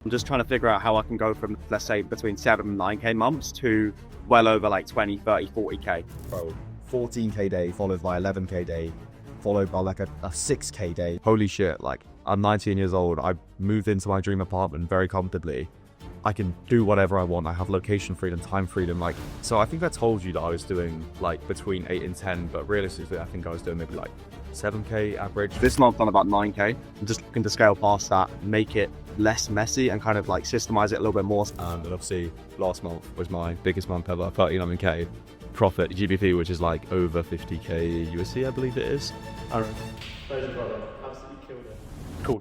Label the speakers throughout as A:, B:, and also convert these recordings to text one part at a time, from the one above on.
A: I'm just trying to figure out how I can go from, let's say, between 7 and 9K months to well over like 20, 30, 40K.
B: Bro, 14K day followed by 11K day, followed by like a 6K day. Holy shit, like I'm 19 years old. I moved into my dream apartment very comfortably. I can do whatever I want. I have location freedom, time freedom. Like, so I think I told you that I was doing like between 8 and 10, but realistically, I think I was doing maybe like 7K average.
A: This month on about 9K. I'm just looking to scale past that, make it less messy and kind of like systemize it a little bit more.
B: And obviously last month was my biggest month ever, 39K profit GBP, which is like over 50K USD, I believe it is.
C: Harun. Absolutely killed it. Cool.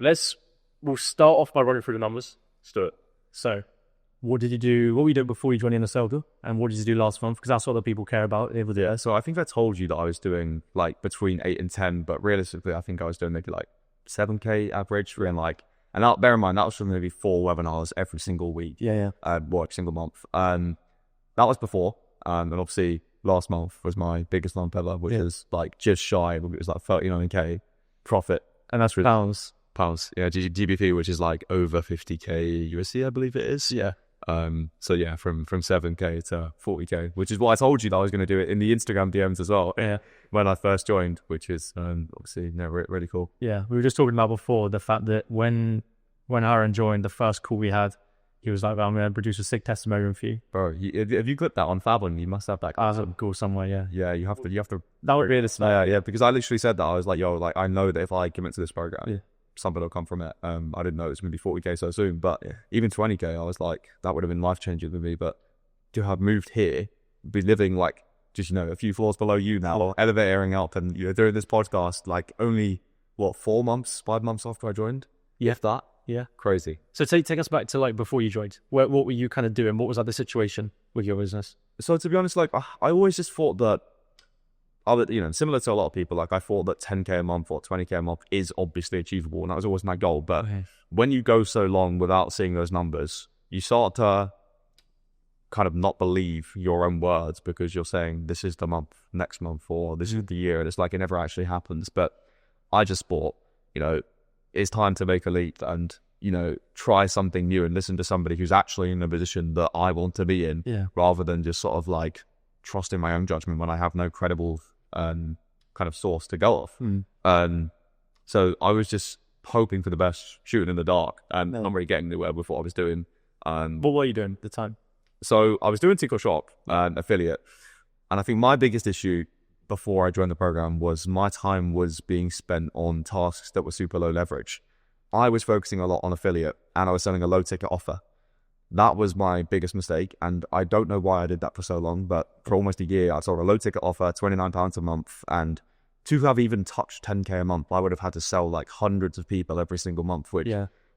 C: We'll start off by running through the numbers.
B: Let's do it.
C: So, what did you do? What were you doing before you joined in the Celta? And what did you do last month? Because that's what the people care about.
B: Yeah, so I think I told you that I was doing like between 8 and 10, but realistically, I think I was doing maybe like 7K average. And like, and now bear in mind, that was from maybe 4 webinars every single week.
C: Yeah.
B: Every single month. That was before. And obviously, last month was my biggest month ever, which is like just shy. It was like 39K profit.
C: And that's with pounds.
B: Yeah, GBP, which is like over 50K USD, I believe it is.
C: Yeah.
B: So yeah, from 7K to 40K, which is what I told you that I was going to do it in the Instagram DMs as well.
C: Yeah.
B: When I first joined, which is obviously really cool.
C: Yeah, we were just talking about before the fact that when Harun joined, the first call we had, he was like, "I'm going to produce a sick testimonial for you."
B: Bro, have you clipped that on Fabon? You must have that.
C: Cool somewhere, yeah.
B: Yeah, you have to.
C: That would be the
B: Yeah, because I literally said that. I was like, yo, like I know that if I commit to this program, something will come from it. I didn't know it was going to be 40K so soon, but even 20K, I was like, that would have been life-changing for me. But to have moved here, be living like just, a few floors below you now, elevating up and, doing this podcast, like only, 5 months after I joined?
C: Yeah.
B: If that?
C: Yeah.
B: Crazy.
C: So take us back to like before you joined. What were you kind of doing? What was like the situation with your business?
B: So to be honest, like I always just thought that, similar to a lot of people, like I thought that 10K a month or 20K a month is obviously achievable, and that was always my goal. But when you go so long without seeing those numbers, you start to kind of not believe your own words because you're saying this is the month, next month, or this is the year, and it's like it never actually happens. But I just thought, it's time to make a leap and, try something new and listen to somebody who's actually in a position that I want to be in, rather than just sort of like trusting my own judgment when I have no credible kind of source to go off. So I was just hoping for the best, shooting in the dark, and not really getting anywhere with what I was doing.
C: What were you doing at the time?
B: So I was doing TikTok Shop, affiliate, and I think my biggest issue before I joined the program was my time was being spent on tasks that were super low leverage. I was focusing a lot on affiliate, and I was selling a low ticket offer. That was my biggest mistake, and I don't know why I did that for so long, but for almost a year, I sold a low ticket offer, £29 a month, and to have even touched 10K a month, I would have had to sell like hundreds of people every single month, which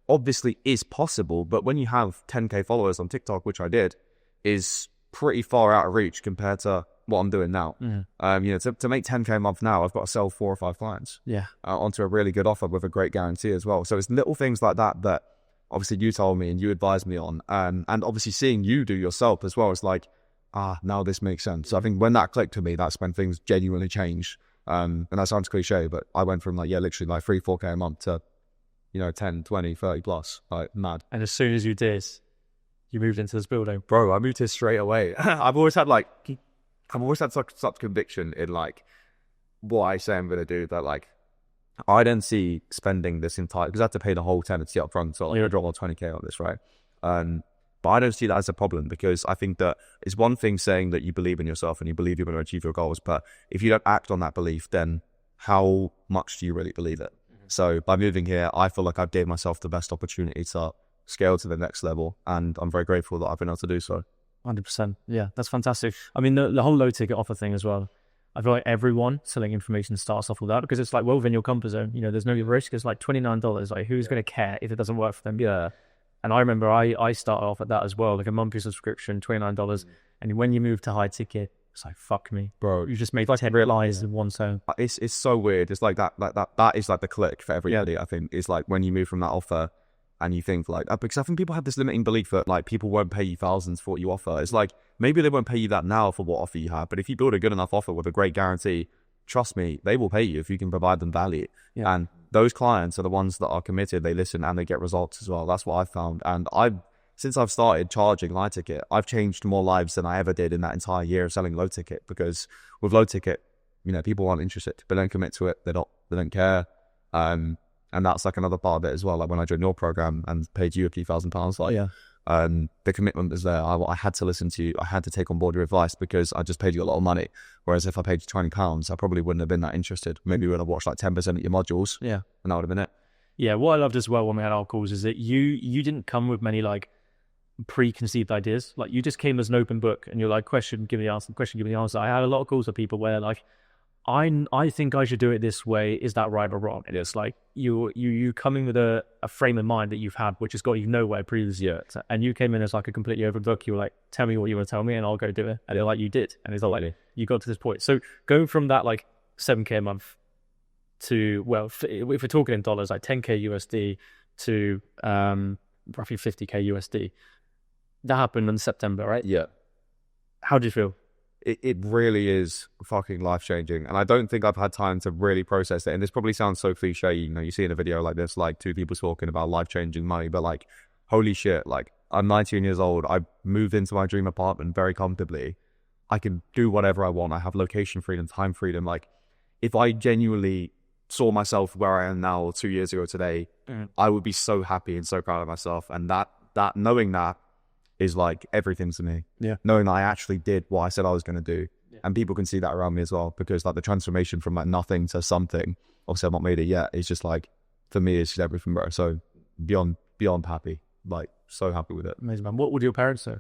B: obviously is possible, but when you have 10K followers on TikTok, which I did, is pretty far out of reach compared to what I'm doing now. To make 10K a month now, I've got to sell 4 or 5 clients onto a really good offer with a great guarantee as well. So it's little things like that obviously you told me and you advised me on, and obviously seeing you do yourself as well, it's like, now this makes sense. So I think when that clicked to me, that's when things genuinely changed. And that sounds cliche, but I went from literally like 3-4K a month to 10, 20, 30 plus, like mad.
C: And as soon as you did, you moved into this building.
B: Bro, I moved here straight away. I've always had such conviction in like what I say I'm going to do that like I don't see spending this entire, because I have to pay the whole tenancy up front, so you're drop 20K on this, right? But I don't see that as a problem, because I think that it's one thing saying that you believe in yourself and you believe you're going to achieve your goals, but if you don't act on that belief, then how much do you really believe it? So by moving here, I feel like I've gave myself the best opportunity to scale to the next level, and I'm very grateful that I've been able to do so.
C: 100%. Yeah, that's fantastic. I mean, the whole low ticket offer thing as well. I feel like everyone selling information starts off with that, because it's like well within your comfort zone. There's no risk. It's like $29. Like, who's going to care if it doesn't work for them? Yeah. And I remember I started off at that as well, like a monthly subscription, $29. And when you move to high ticket, it's like, fuck me,
B: bro.
C: You just made 10 lies in one zone.
B: It's so weird. It's like that is like the click for everybody. I think it's like when you move from that offer and you think like, because I think people have this limiting belief that like people won't pay you thousands for what you offer. It's like, maybe they won't pay you that now for what offer you have, but if you build a good enough offer with a great guarantee, trust me, they will pay you if you can provide them value. And those clients are the ones that are committed. They listen and they get results as well. That's what I've found. And since I've started charging low ticket, I've changed more lives than I ever did in that entire year of selling low ticket, because with low ticket, people aren't interested. They don't commit to it. They don't care. And that's like another part of it as well. Like when I joined your program and paid you a few £1,000, the commitment is there. I had to listen to you. I had to take on board your advice because I just paid you a lot of money. Whereas if I paid you £20, I probably wouldn't have been that interested. Maybe we would have watched like 10% of your modules.
C: Yeah.
B: And that would have been it.
C: Yeah. What I loved as well when we had our calls is that you didn't come with many like preconceived ideas. Like you just came as an open book and you're like, question, give me the answer, question, give me the answer. I had a lot of calls with people where like, I think I should do it this way. Is that right or wrong? And it's like you coming with a frame of mind that you've had, which has got you nowhere previously. And you came in as like a completely open book. You were like, tell me what you want to tell me and I'll go do it. And they're like, you did. And it's like, you got to this point. So going from that like 7K a month to, well, if we're talking in dollars, like 10K USD to roughly 50K USD, that happened in September, right?
B: Yeah.
C: How do you feel?
B: It really is fucking life-changing. And I don't think I've had time to really process it. And this probably sounds so cliche. You see in a video like this, like two people talking about life-changing money, but like, holy shit, like I'm 19 years old. I moved into my dream apartment very comfortably. I can do whatever I want. I have location freedom, time freedom. Like if I genuinely saw myself where I am now 2 years ago today, I would be so happy and so proud of myself. And that knowing that is like everything to me.
C: Yeah.
B: Knowing that I actually did what I said I was going to do. Yeah. And people can see that around me as well, because like the transformation from like nothing to something, obviously I've not made it yet. It's just like, for me, it's just everything, bro. So beyond happy, like so happy with it.
C: Amazing, man. What would your parents say?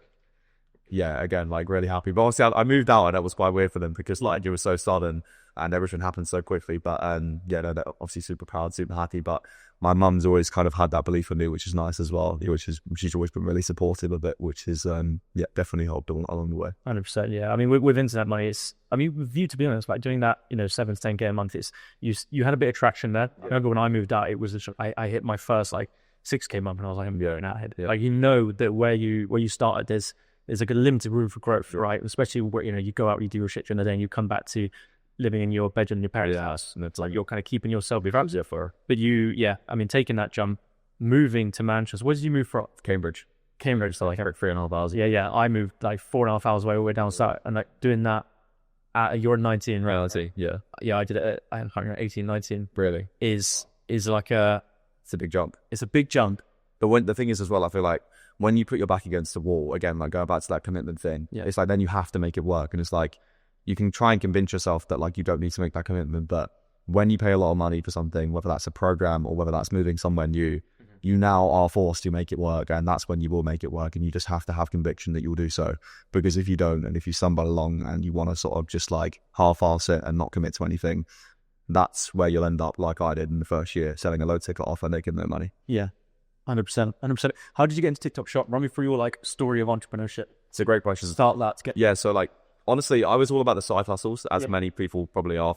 B: Yeah, again, like really happy. But obviously I moved out and that was quite weird for them because like it was so sudden and everything happened so quickly. But they're obviously super proud, super happy. But my mum's always kind of had that belief in me, which is nice as well. She's always been really supportive of it, which is definitely helped along the way.
C: 100%. Yeah. I mean, with internet money, with you, to be honest, like doing that, 7 to 10K a month, you had a bit of traction there. I remember when I moved out, it was I hit my first like 6K month and I was like, I'm going out ahead. Yeah. Like that where you started, there's like a limited room for growth, right? Especially where you go out, you do your shit during the day, and you come back to living in your bedroom in your parents' house, and it's like you're kind of keeping yourself there for. But taking that jump, moving to Manchester. Where did you move from?
B: Cambridge,
C: so like
B: 3.5 hours.
C: Yeah. I moved like 4.5 hours away, all the way down south, and like doing that at you're 19, right?
B: Reality, yeah.
C: I did it at 18, 19.
B: Really,
C: is like
B: it's a big jump.
C: It's a big jump.
B: But the thing is as well, I feel like when you put your back against the wall, again, like going back to that commitment thing, it's like then you have to make it work. And it's like, you can try and convince yourself that like you don't need to make that commitment. But when you pay a lot of money for something, whether that's a program or whether that's moving somewhere new, you now are forced to make it work. And that's when you will make it work. And you just have to have conviction that you'll do so. Because if you don't, and if you stumble along and you want to sort of just like half-ass it and not commit to anything, that's where you'll end up like I did in the first year, selling a low ticket offer, making no money.
C: Yeah. 100%. How did you get into TikTok Shop? Run me through your like story of entrepreneurship.
B: It's a great question.
C: Start that to get.
B: Yeah. So like, honestly, I was all about the side hustles, as many people probably are.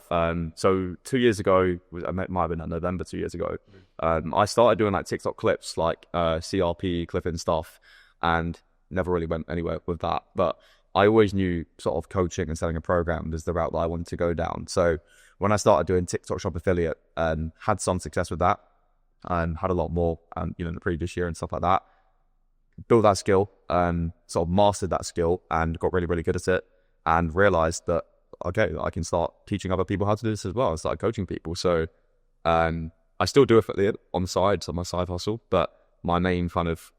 B: So 2 years ago, might have been in November 2 years ago, I started doing like TikTok clips, like CRP clipping stuff, and never really went anywhere with that. But I always knew sort of coaching and selling a program was the route that I wanted to go down. So when I started doing TikTok Shop affiliate and had some success with that, and had a lot more, in the previous year and stuff like that, built that skill, sort of mastered that skill and got really, really good at it, and realized that, okay, I can start teaching other people how to do this as well. I started coaching people. So I still do affiliate on the side, so my side hustle, but my main kind of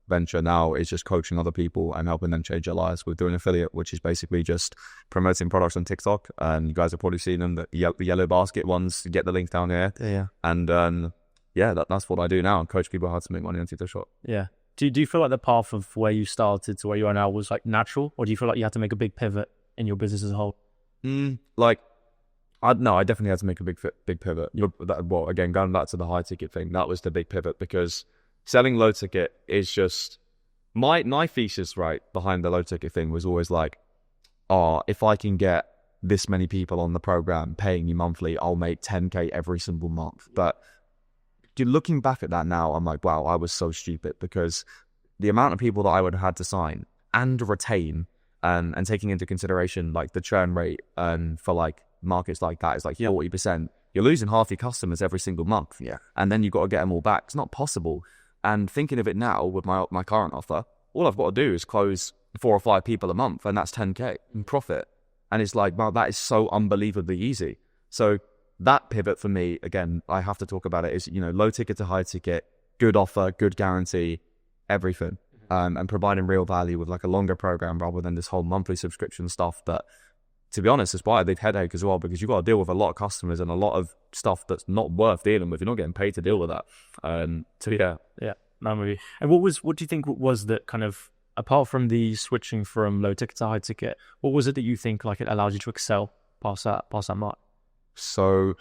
B: venture now is just coaching other people and helping them change their lives with doing affiliate, which is basically just promoting products on TikTok. And you guys have probably seen them, the yellow basket ones. You get the link down here.
C: Yeah.
B: And that's what I do now. I coach people how to make money on TikTok Shop. Yeah.
C: Do you feel like the path of where you started to where you are now was like natural, or do you feel like you had to make a big pivot in your business as a whole?
B: I definitely had to make a big pivot. Again, going back to the high ticket thing, that was the big pivot, because selling low ticket is just my thesis, right, behind the low ticket thing was always like, if I can get this many people on the program paying me monthly, I'll make 10K every single month. But looking back at that now, I'm like, wow, I was so stupid, because the amount of people that I would have had to sign and retain, and taking into consideration like the churn rate for like markets like that is like 40%. you're losing half your customers every single month.
A: Yeah.
B: And then you've got to get them all back. It's not possible. And thinking of it now with my current offer, all I've got to do is close 4 or 5 people a month, and that's 10K in profit. And it's like, wow, that is so unbelievably easy. So that pivot for me, again, I have to talk about it, is, low ticket to high ticket, good offer, good guarantee, everything. And providing real value with like a longer program rather than this whole monthly subscription stuff. But to be honest, it's quite a big headache as well, because you've got to deal with a lot of customers and a lot of stuff that's not worth dealing with. You're not getting paid to deal with that. So yeah.
C: Yeah, I'm with you. And what do you think was that kind of, apart from the switching from low ticket to high ticket, what was it that you think like it allowed you to excel past that mark?
B: So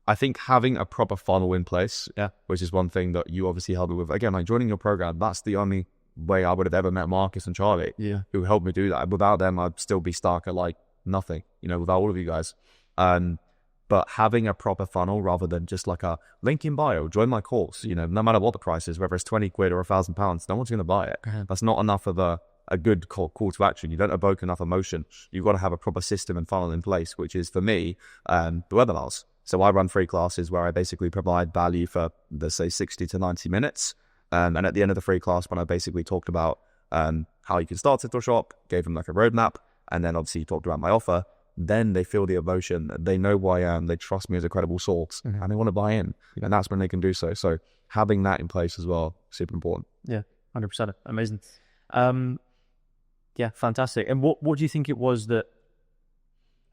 B: I think having a proper funnel in place,
C: yeah,
B: which is one thing that you obviously helped me with. Again, like joining your program, that's the only way I would have ever met Marcus and Charlie,
C: yeah,
B: who helped me do that. Without them, I'd still be stuck at like nothing, without all of you guys. But having a proper funnel rather than just like a link in bio, join my course, no matter what the price is, whether it's 20 quid or £1,000, no one's going to buy it. That's not enough of a good call to action. You don't evoke enough emotion. You've got to have a proper system and funnel in place, which is for me, the webinars. So I run free classes where I basically provide value for, let's say, 60 to 90 minutes. And at the end of the free class, when I basically talked about how you can start TikTok Shop, gave them like a roadmap, and then obviously talked about my offer, then they feel the emotion, they know who I am, they trust me as a credible source, and they want to buy in. And that's when they can do so. So having that in place as well, super important.
C: Yeah, 100%. Amazing. Yeah, fantastic. And what do you think it was that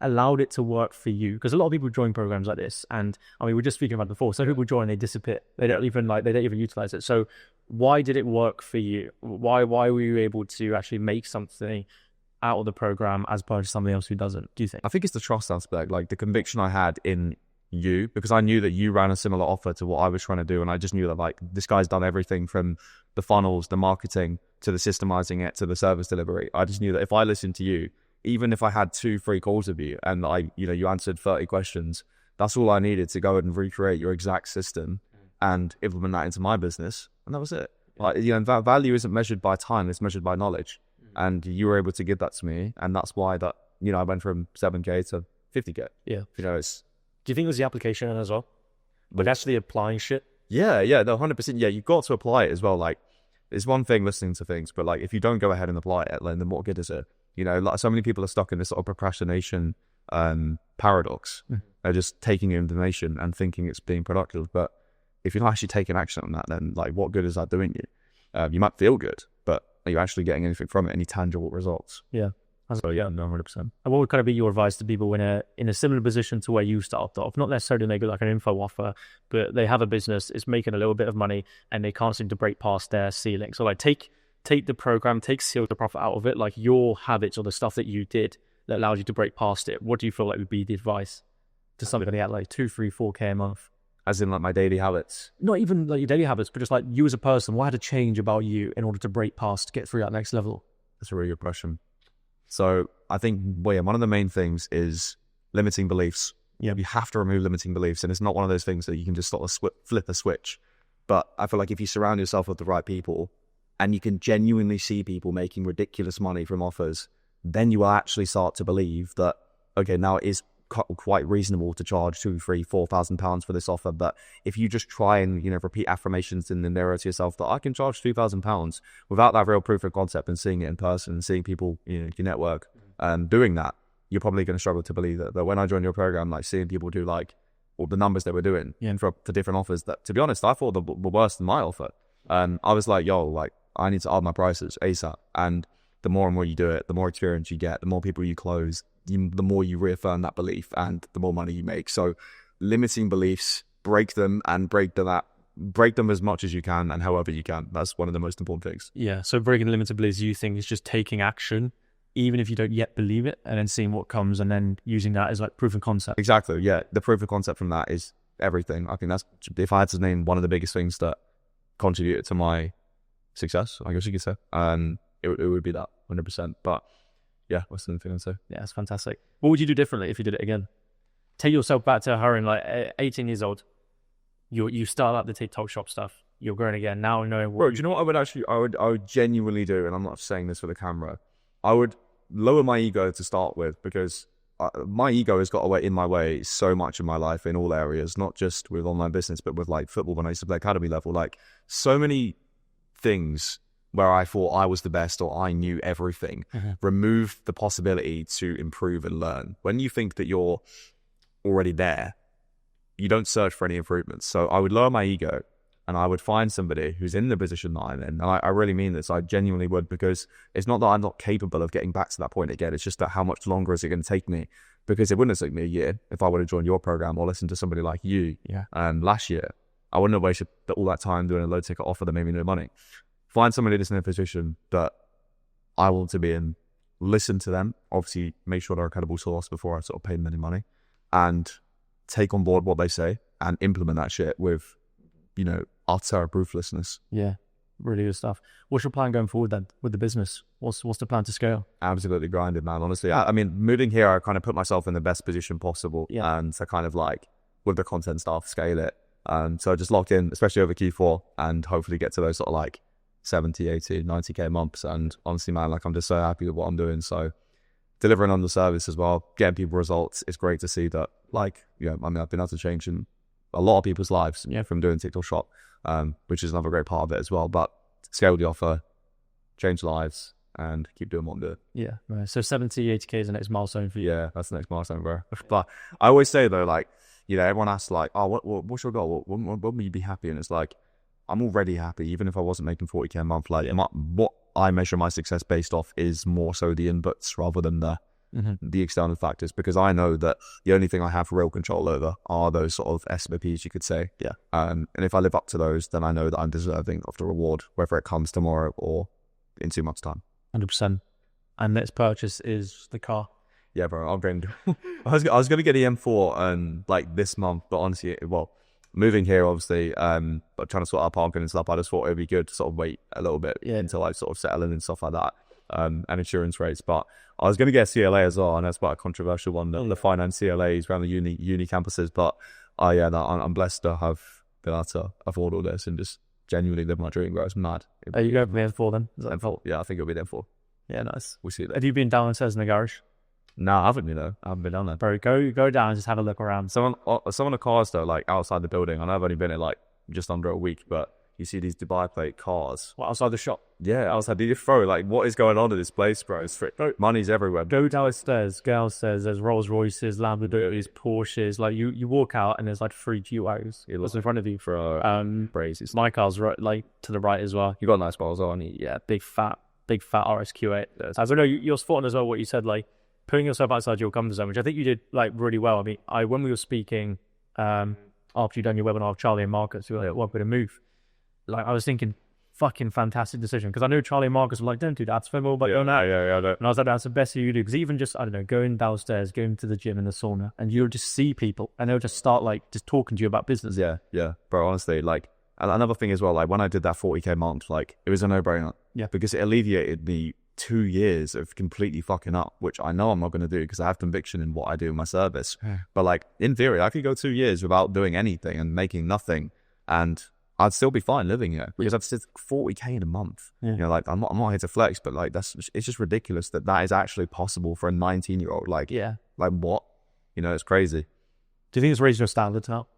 C: allowed it to work for you? Because a lot of people join programs like this, and I mean, we were just speaking about it before. Some people join, they disappear. They don't even utilize it. So why did it work for you? Why were you able to actually make something out of the program as opposed to somebody else who doesn't, do you think?
B: I think it's the trust aspect, like the conviction I had in you, because I knew that you ran a similar offer to what I was trying to do. And I just knew that like this guy's done everything from the funnels, the marketing, to the systemizing it, to the service delivery. I just knew that if I listened to you, even if I had 2 free calls with you and you answered 30 questions, that's all I needed to go and recreate your exact system and implement that into my business. And that was it. Like, that value isn't measured by time, it's measured by knowledge. And you were able to give that to me. And that's why that, I went from 7K to 50K.
C: Yeah.
B: It's...
C: Do you think it was the application as well? Like actually applying shit?
B: Yeah, no, 100%. Yeah, you've got to apply it as well. Like, it's one thing listening to things, but like, if you don't go ahead and apply it, then what good is it? Like so many people are stuck in this sort of procrastination paradox. They're just taking information and thinking it's being productive. But if you're not actually taking action on that, then like, what good is that doing you? You might feel good, but are you actually getting anything from it? Any tangible results?
C: Yeah.
B: So yeah, no, 100%.
C: And what would kind of be your advice to people in a similar position to where you started off? Not necessarily maybe like an info offer, but they have a business, it's making a little bit of money, and they can't seem to break past their ceiling. So like take the program, seal the profit out of it, like your habits or the stuff that you did that allowed you to break past it. What do you feel like would be the advice to somebody at like 2, 3, 4K a month?
B: As in like my daily habits?
C: Not even like your daily habits, but just like you as a person, what had to change about you in order to break past, get through that next level?
B: That's a really good question. So I think one of the main things is limiting beliefs. You have to remove limiting beliefs, and it's not one of those things that you can just sort of flip a switch. But I feel like if you surround yourself with the right people, and you can genuinely see people making ridiculous money from offers, then you will actually start to believe that, okay, now it is quite reasonable to charge £2,000, £3,000, £4,000 for this offer. But if you just try and repeat affirmations in the mirror to yourself that I can charge £2,000 without that real proof of concept and seeing it in person and seeing people your network doing that, you're probably going to struggle to believe it. But when I joined your program, like seeing people do like all the numbers that we're doing for different offers, that to be honest, I thought were worse than my offer. I was like, like I need to up my prices ASAP. And the more and more you do it, the more experience you get, the more people you close, the more you reaffirm that belief and the more money you make. So limiting beliefs, break them as much as you can and however you can. That's one of the most important things.
C: Yeah. So breaking the limiting beliefs, you think, is just taking action, even if you don't yet believe it, and then seeing what comes and then using that as like proof of concept.
B: Exactly. Yeah. The proof of concept from that is everything. I think that's, if I had to name one of the biggest things that contributed to my success, I guess you could say, it would be that 100%. But yeah, what's the thing I'd say?
C: Yeah, that's fantastic. What would you do differently if you did it again? Take yourself back to Harun, like 18 years old. You start up the TikTok Shop stuff. You're growing again now, knowing what.
B: Bro, do you know what I would genuinely do? And I'm not saying this for the camera. I would lower my ego to start with, because my ego has got away in my way so much in my life in all areas, not just with online business, but with like football when I used to play academy level. Like so many things where I thought I was the best or I knew everything, removed the possibility to improve and learn. When you think that you're already there, you don't search for any improvements. So I would lower my ego and I would find somebody who's in the position that I'm in. And I really mean this. I genuinely would, because it's not that I'm not capable of getting back to that point again. It's just that how much longer is it going to take me? Because it wouldn't have taken me a year if I would have joined your program or listened to somebody like you. Last year, I wouldn't have wasted all that time doing a low ticket offer that made me no money. Find somebody that's in a position that I want to be in, listen to them, obviously make sure they're a credible source before I sort of pay them any money, and take on board what they say and implement that shit with, utter ruthlessness.
C: Yeah, really good stuff. What's your plan going forward then with the business? What's the plan to scale?
B: Absolutely grinded, man, honestly. I mean, moving here, I kind of put myself in the best position possible, and to kind of like, with the content stuff, scale it. So I just locked in, especially over Q4, and hopefully get to those sort of like 70, 80, 90K months. And honestly, man, like I'm just so happy with what I'm doing. So delivering on the service as well, getting people results. It's great to see that, like, I've been able to change in a lot of people's lives from doing TikTok Shop, which is another great part of it as well. But scale the offer, change lives, and keep doing what I'm doing.
C: Yeah, right. So 70, 80K is the next milestone for you.
B: Yeah, that's the next milestone, bro. But I always say though, like, everyone asks like, oh, what's your goal? What will you be happy? And it's like, I'm already happy, even if I wasn't making 40K a month. Like, what I measure my success based off is more so the inputs rather than the external factors, because I know that the only thing I have real control over are those sort of SOPs, you could say. Yeah. And if I live up to those, then I know that I'm deserving of the reward, whether it comes tomorrow or in 2 months' time.
C: 100%. And next purchase is the car.
B: Yeah, bro. I'm going to. I was going to get the M4 like this month, but honestly, moving here, obviously, but trying to sort out parking and stuff, I just thought it would be good to sort of wait a little bit until I sort of settle in and stuff like that, and insurance rates. But I was going to get a CLA as well, and that's quite a controversial one, the finance CLAs around the uni campuses. But I'm blessed to have been able to afford all this and just genuinely live my dream, bro. It's mad.
C: Are you going for the M4 then? Is that
B: M4? Yeah, I think it'll be the M4.
C: Yeah, nice.
B: We'll see that.
C: Have you been downstairs in the garage?
B: No, I haven't, I haven't been down there.
C: Bro, go down and just have a look around.
B: Some of the cars though, like outside the building, I know I've only been here like just under a week, but you see these Dubai plate cars.
C: What, outside the shop?
B: Yeah, outside. You throw like, what is going on in this place, bro? Money's everywhere.
C: Go downstairs, there's Rolls Royces, Lamborghinis, Porsches. Like you walk out and there's like 3 Duos. What's in front of you?
B: For braces.
C: My car's right, like to the right as well.
B: You got a nice car as well, haven't you?
C: Yeah, big fat RSQ8. As I know, you're spotting as well what you said, like putting yourself outside your comfort zone, which I think you did like really well. I mean, when we were speaking after you done your webinar with Charlie and Marcus, who were like, what would a move? Like I was thinking, fucking fantastic decision, because I know Charlie and Marcus were like, don't do that, it's more, but
B: yeah,
C: don't.
B: Yeah, I know.
C: And I was like, that's the best thing you do, because even just, I don't know, going downstairs, going to the gym and the sauna, and you'll just see people, and they'll just start like just talking to you about business.
B: Yeah, bro. Honestly, like another thing as well, like when I did that 40K month, like it was a no-brainer.
C: Yeah,
B: because it alleviated me 2 years of completely fucking up, which I know I'm not going to do because I have conviction in what I do in my service. But like in theory, I could go 2 years without doing anything and making nothing, and I'd still be fine living here, because I've said 40K in a month. Like I'm not here to flex, but like it's just ridiculous that is actually possible for a 19-year-old. Like, like what? It's crazy.
C: Do you think it's raising your standards now?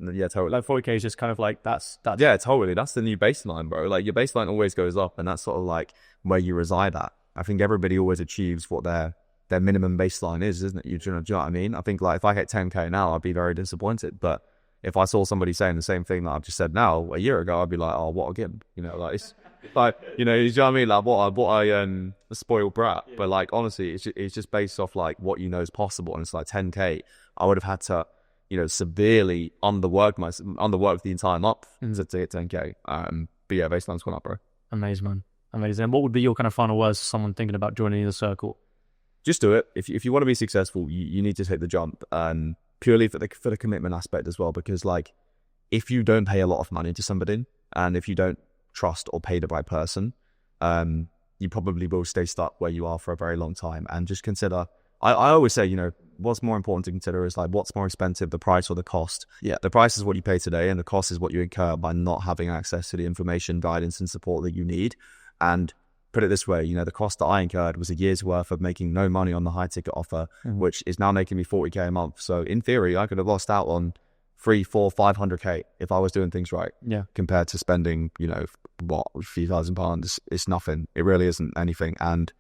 B: Yeah, totally.
C: Like 40K is just kind of like that's
B: yeah, totally. That's the new baseline, bro. Like your baseline always goes up, and that's sort of like where you reside at. I think everybody always achieves what their minimum baseline is, isn't it? You know what I mean? I think like if I hit 10K now, I'd be very disappointed. But if I saw somebody saying the same thing that I've just said now a year ago, I'd be like, oh, what again? Like it's like, you know what I mean? Like what I a spoiled brat. But like honestly, it's just based off like what you know is possible, and it's like 10K. I would have had to, severely underwork the entire month to get 10K. But yeah, baseline's gone up, bro.
C: Amazing, man. Amazing. And what would be your kind of final words to someone thinking about joining the circle?
B: Just do it. If you want to be successful, you need to take the jump, and purely for the commitment aspect as well. Because like, if you don't pay a lot of money to somebody, and if you don't trust or pay the right person, you probably will stay stuck where you are for a very long time. And just consider, I always say, what's more important to consider is like, what's more expensive, the price or the cost? Yeah, the price is what you pay today, and the cost is what you incur by not having access to the information, guidance, and support that you need. And put it this way, you know, the cost that I incurred was a year's worth of making no money on the high ticket offer, which is now making me 40K a month. So in theory, I could have lost out on 3, 4, 500K if I was doing things right.
C: Yeah.
B: Compared to spending, you know, what, a few £1,000s, it's nothing. It really isn't anything. And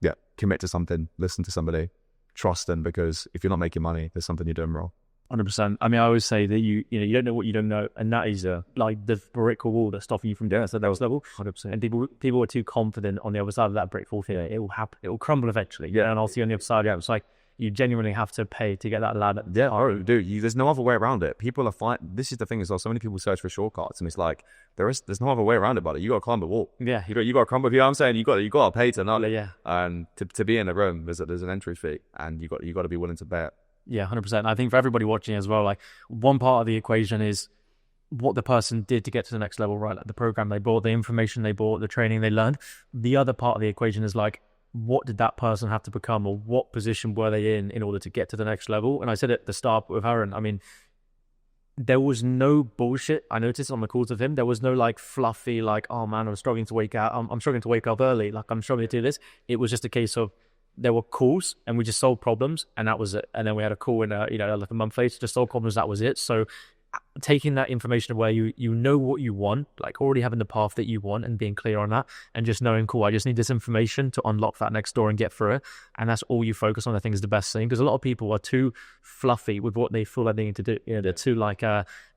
B: yeah, commit to something, listen to somebody, trust them, because if you're not making money, there's something you're doing wrong.
C: 100%. I mean, I always say that you don't know what you don't know, and that is like the brick wall that's stopping you from doing it at that level. 100%. And people are too confident on the other side of that brick wall. It will happen. It will crumble eventually. Yeah. And I'll see on the other side. Yeah. It's like you genuinely have to pay to get that ladder.
B: Yeah, I do. There's no other way around it. People are fine. This is the thing as well. So many people search for shortcuts, and it's like there's no other way around it, buddy. You got to climb the wall.
C: Yeah.
B: You got to climb. You know what I'm saying? You got to pay to know.
C: Yeah.
B: And to be in a room, there's an entry fee, and you got to be willing to pay it.
C: Yeah, 100%. I think for everybody watching as well, like one part of the equation is what the person did to get to the next level, right? Like the program they bought, the information they bought, the training they learned. The other part of the equation is like, what did that person have to become, or what position were they in order to get to the next level? And I said at the start with Harun, I mean, there was no bullshit. I noticed on the calls with him, there was no like fluffy, like, oh man, I'm struggling to wake up. I'm struggling to wake up early. Like I'm struggling to do this. It was just a case of, there were calls and we just solved problems, and that was it. And then we had a call in like a month later, just solve problems. That was it. So taking that information where you know what you want, like already having the path that you want and being clear on that, and just knowing, cool, I just need this information to unlock that next door and get through it. And that's all you focus on, I think is the best thing, because a lot of people are too fluffy with what they feel like they need to do. You know, they're too like,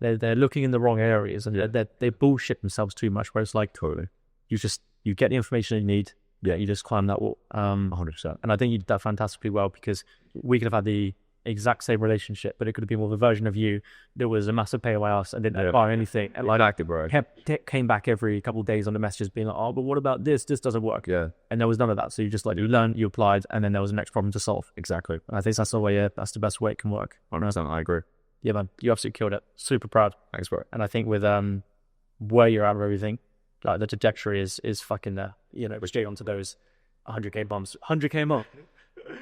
C: they're looking in the wrong areas, and they bullshit themselves too much, where it's like, totally, you get the information you need. Yeah, you just climb that wall. 100%. And I think you did that fantastically well, because we could have had the exact same relationship, but it could have been more of a version of you that was a massive pay away us and didn't buy anything. And like,
B: exactly, bro.
C: Came back every couple of days on the messages being like, oh, but what about this? This doesn't work.
B: Yeah.
C: And there was none of that. So you just like, you learned, you applied, and then there was a next problem to solve.
B: Exactly.
C: And I think that's the way, that's the best way it can work.
B: 100%, I agree.
C: Yeah, man. You absolutely killed it. Super proud.
B: Thanks, bro.
C: And I think with where you're at with everything, like the trajectory is fucking there. You know, straight onto those 100K bumps, 100K a month.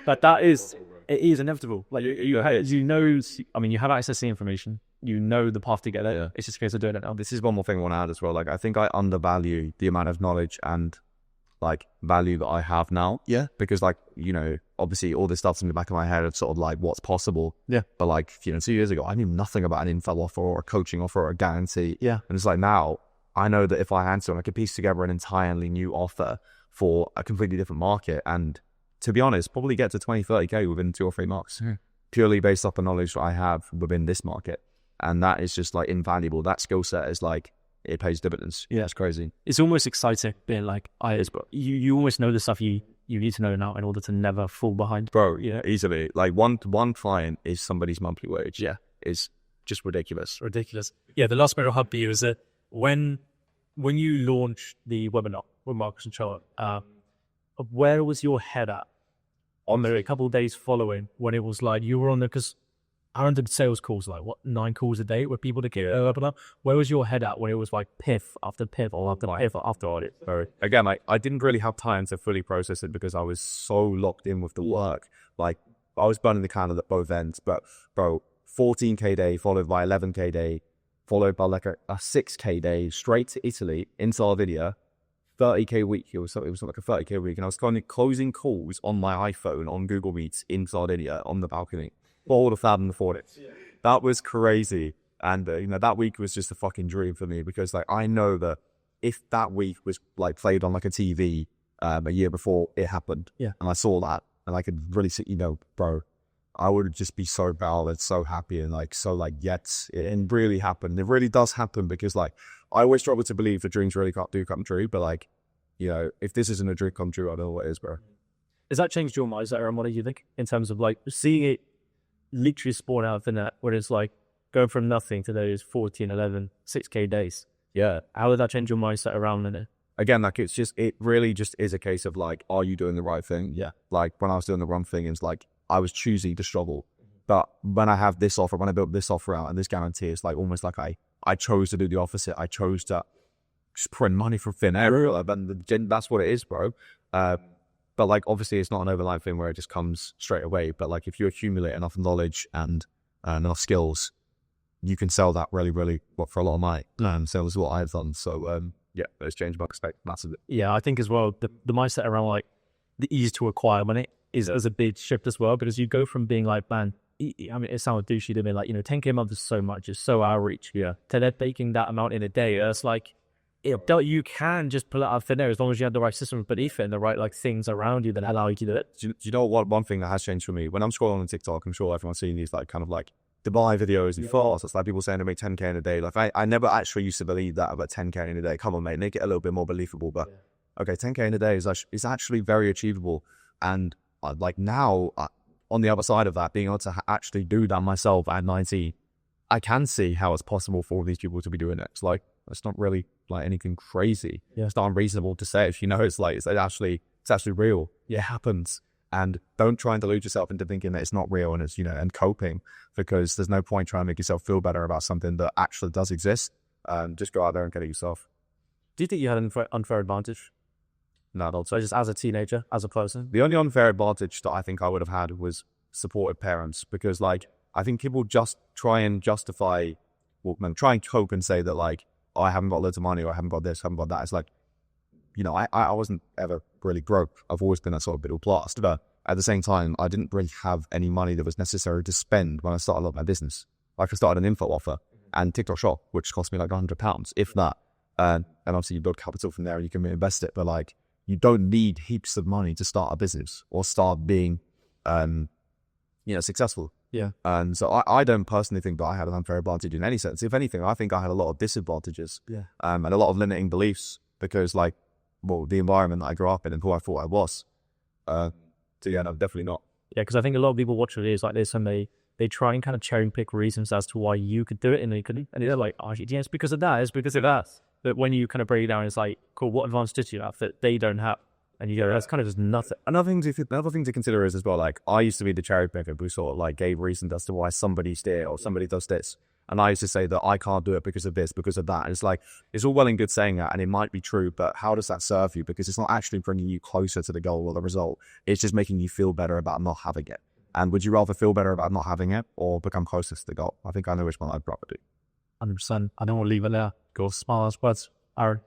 C: But it is inevitable. Like you know, I mean, you have access to the information. You know the path to get there. Yeah. It's just a case of doing it now.
B: This is one more thing I want to add as well. Like, I think I undervalue the amount of knowledge and like value that I have now. Yeah. Because like, you know, obviously all this stuff's in the back of my head of sort of like what's possible. Yeah. But like, you know, 2 years ago, I knew nothing about an info offer or a coaching offer or a guarantee. Yeah. And it's like now I know that if I had to, I could piece together an entirely new offer for a completely different market, and to be honest, probably get to 20, 30K within 2 or 3 months, purely based off the knowledge that I have within this market. And that is just like invaluable. That skill set is like, it pays dividends. Yeah, it's crazy.
C: It's almost exciting being like, you almost know the stuff you need to know now in order to never fall behind.
B: Bro, yeah, easily. Like one client is somebody's monthly wage. Yeah. Is just ridiculous.
C: Yeah, the last bit I'll have for you is that when you launched the webinar with Marcus and Charlotte, where was your head at on the couple of days following, when it was like you were on the, because Aaron did sales calls, like what, 9 calls a day with people to get webinar. Where was your head at when it was like piff after piff or after piff after audit?
B: Again, I didn't really have time to fully process it because I was so locked in with the work. Like I was burning the candle at both ends. But bro, 14K day followed by 11K day, followed by like a 6K day straight to Italy in Sardinia, 30K week. It was like a 30K week, and I was kind of closing calls on my iPhone on Google Meets in Sardinia on the balcony. All the fab and afford it. Yeah. That was crazy. And you know, that week was just a fucking dream for me, because like I know that if that week was like played on like a TV a year before it happened, and I saw that, and I could really see, you know, bro, I would just be so proud and so happy and like so like, yes, it really happened. It really does happen, because like I always struggle to believe that dreams really do come true, but like, you know, if this isn't a dream come true, I don't know what is, bro.
C: Has that changed your mindset, Aaron? What do you think in terms of like seeing it literally spawn out of the net, where it's like going from nothing to those 14, 11, 6K days? Yeah. How did that change your mindset around it?
B: Again, like it really just is a case of like, are you doing the right thing? Yeah. Like when I was doing the wrong thing, it's like I was choosing to struggle. But when I have this offer, when I built this offer out and this guarantee, it's like almost like I chose to do the opposite. I chose to just print money from thin air. And that's what it is, bro. But like, obviously it's not an overnight thing where it just comes straight away. But like, if you accumulate enough knowledge and enough skills, you can sell that really, really for a lot of money. And so is what I've done. So yeah, it's changed my perspective massively.
C: Yeah, I think as well, the mindset around like the ease to acquire money is a big shift as well, because you go from being like, man, I mean, it sounds douchey to me, like, 10K a month is so much, it's so outreach.
B: Yeah.
C: To then taking that amount in a day, it's like, you can just pull it out of thin air as long as you have the right systems beneath it and the right like things around you that allow you to do it.
B: Do you know what? One thing that has changed for me when I'm scrolling on TikTok, I'm sure everyone's seen these like kind of like Dubai videos and thoughts. It's like people saying to me 10K in a day. Like I never actually used to believe that about 10K in a day. Come on, mate, make it a little bit more believable. But okay, 10K in a day is actually very achievable. And like now, on the other side of that, being able to actually do that myself at 19, I can see how it's possible for all these people to be doing it. It's like, it's not really like anything crazy.
C: Yeah.
B: It's not unreasonable to say it. It's like, it's actually real. It happens. And don't try and delude yourself into thinking that it's not real and it's, and coping, because there's no point trying to make yourself feel better about something that actually does exist. Just go out there and get it yourself.
C: Do you think you had an unfair advantage?
B: No, not
C: So just as a teenager, as a person?
B: The only unfair advantage that I think I would have had was supportive parents, because like, I think people just try and justify, try and cope and say that like, oh, I haven't got loads of money, or I haven't got this, haven't got that. It's like, I wasn't ever really broke. I've always been that sort of middle class. But at the same time, I didn't really have any money that was necessary to spend when I started a lot of my business. Like I started an info offer and TikTok shop, which cost me like £100, if that. And obviously you build capital from there and you can reinvest it. But like, you don't need heaps of money to start a business or start being, successful.
C: Yeah.
B: And so I don't personally think that I had an unfair advantage in any sense. If anything, I think I had a lot of disadvantages.
C: Yeah.
B: And a lot of limiting beliefs, because like, the environment that I grew up in and who I thought I was. So yeah, no, definitely not.
C: Yeah, because I think a lot of people watch videos like this and they try and kind of cherry pick reasons as to why you could do it and they couldn't. And they're like, oh, yeah, it's because of that, it's because of that. But when you kind of break it down, it's like, cool, what advantage did you have that they don't have? And you go, that's kind of just nothing.
B: Another thing to consider is as well, like, I used to be the cherry picker who sort of like gave reasons as to why somebody's there or somebody does this. And I used to say that I can't do it because of this, because of that. And it's like, it's all well and good saying that, and it might be true, but how does that serve you? Because it's not actually bringing you closer to the goal or the result. It's just making you feel better about not having it. And would you rather feel better about not having it or become closer to the goal? I think I know which one I'd rather do.
C: 100%. I don't want to leave it there. Go small as words. Aaron.